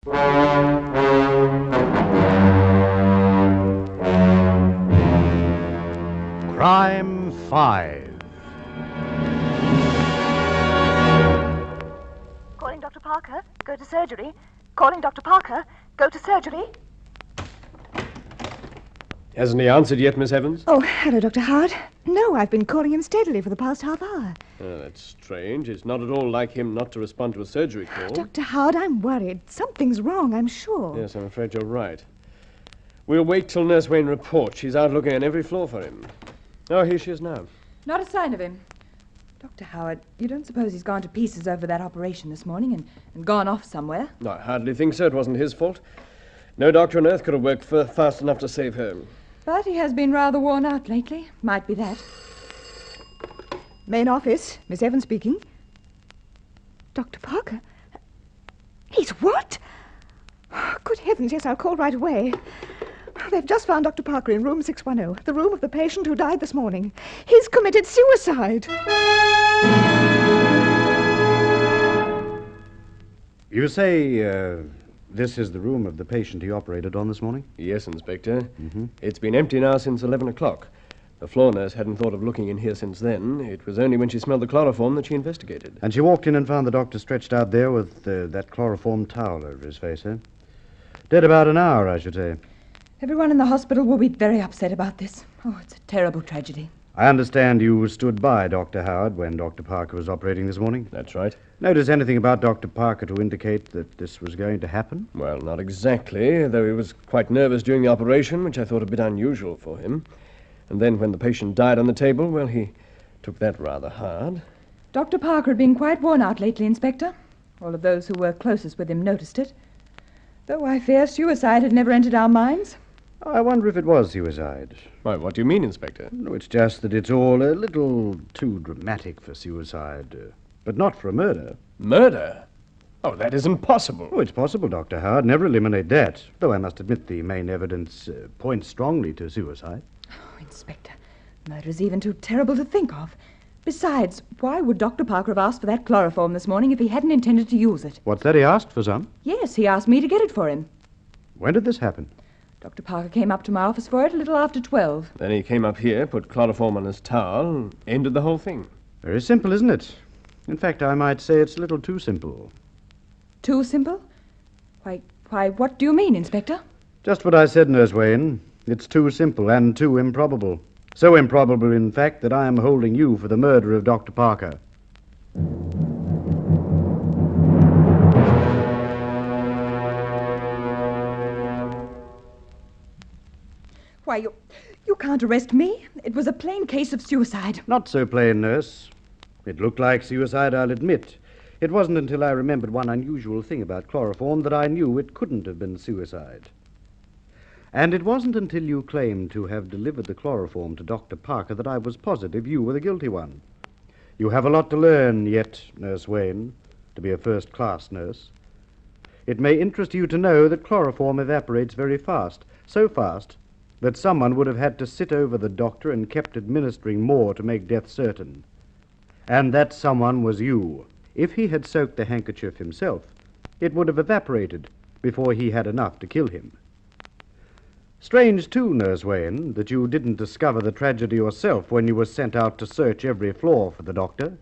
Crime 5. Calling Dr. Parker, go to surgery. Calling Dr. Parker, go to surgery. Hasn't he answered yet, Miss Evans? Oh, hello, Dr. Howard. No, I've been calling him steadily for the past half hour. That's strange. It's not at all like him not to respond to a surgery call. Dr. Howard, I'm worried. Something's wrong, I'm sure. Yes, I'm afraid you're right. We'll wait till Nurse Wayne reports. She's out looking on every floor for him. Oh, here she is now. Not a sign of him. Dr. Howard, you don't suppose he's gone to pieces over that operation this morning and gone off somewhere? No, I hardly think so. It wasn't his fault. No doctor on earth could have worked fast enough to save her. But he has been rather worn out lately. Might be that. Main office, Miss Evans speaking. Dr. Parker? He's what? Oh, good heavens, yes, I'll call right away. They've just found Dr. Parker in room 610, the room of the patient who died this morning. He's committed suicide. You say, this is the room of the patient he operated on this morning? Yes, Inspector. Mm-hmm. It's been empty now since 11 o'clock. The floor nurse hadn't thought of looking in here since then. It was only when she smelled the chloroform that she investigated. And she walked in and found the doctor stretched out there with that chloroform towel over his face, eh? Dead about an hour, I should say. Everyone in the hospital will be very upset about this. Oh, it's a terrible tragedy. I understand you stood by Dr. Howard when Dr. Parker was operating this morning. That's right. Notice anything about Dr. Parker to indicate that this was going to happen? Well, not exactly, though he was quite nervous during the operation, which I thought a bit unusual for him. And then when the patient died on the table, well, he took that rather hard. Dr. Parker had been quite worn out lately, Inspector. All of those who were closest with him noticed it. Though I fear suicide had never entered our minds. I wonder if it was suicide. Why, what do you mean, Inspector? No, it's just that it's all a little too dramatic for suicide, but not for a murder. Murder? Oh, that isn't possible. Oh, it's possible, Dr. Howard. Never eliminate that. Though I must admit the main evidence points strongly to suicide. Oh, Inspector, murder is even too terrible to think of. Besides, why would Dr. Parker have asked for that chloroform this morning if he hadn't intended to use it? What's that? He asked for some? Yes, he asked me to get it for him. When did this happen? Dr. Parker came up to my office for it a little after 12. Then he came up here, put chloroform on his towel, and ended the whole thing. Very simple, isn't it? In fact, I might say it's a little too simple. Too simple? Why, what do you mean, Inspector? Just what I said, Nurse Wayne. It's too simple and too improbable. So improbable, in fact, that I am holding you for the murder of Dr. Parker. Why, you can't arrest me. It was a plain case of suicide. Not so plain, nurse. It looked like suicide, I'll admit. It wasn't until I remembered one unusual thing about chloroform that I knew it couldn't have been suicide. And it wasn't until you claimed to have delivered the chloroform to Dr. Parker that I was positive you were the guilty one. You have a lot to learn yet, Nurse Wayne, to be a first-class nurse. It may interest you to know that chloroform evaporates very fast, so fast that someone would have had to sit over the doctor and kept administering more to make death certain. And that someone was you. If he had soaked the handkerchief himself, it would have evaporated before he had enough to kill him. Strange, too, Nurse Wayne, that you didn't discover the tragedy yourself when you were sent out to search every floor for the doctor.